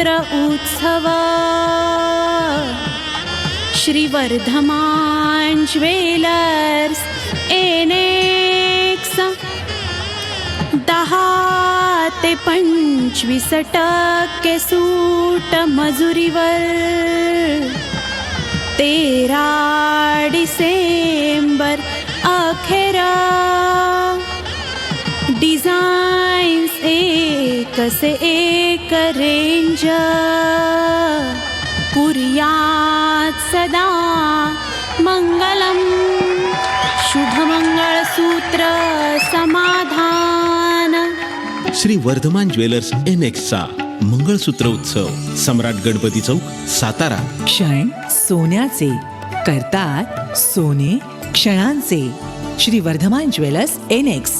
मंगलसूत्र उत्सव Shri Vardhaman jewellers annex 10 ते 25% सूट मजुरीवर 13 डिसेंबर अखेर डिझाईन्स एक से एक रेंज कुर्यात सदा मंगलम शुभमंगळसूत्र समाधान. श्री वर्धमान ज्वेलर्स एनेक्सचा मंगळसूत्र उत्सव सम्राट गणपती चौक सातारा. क्षण सोन्याचे करतात सोने क्षणांचे. Shri Vardhaman jewellers annex.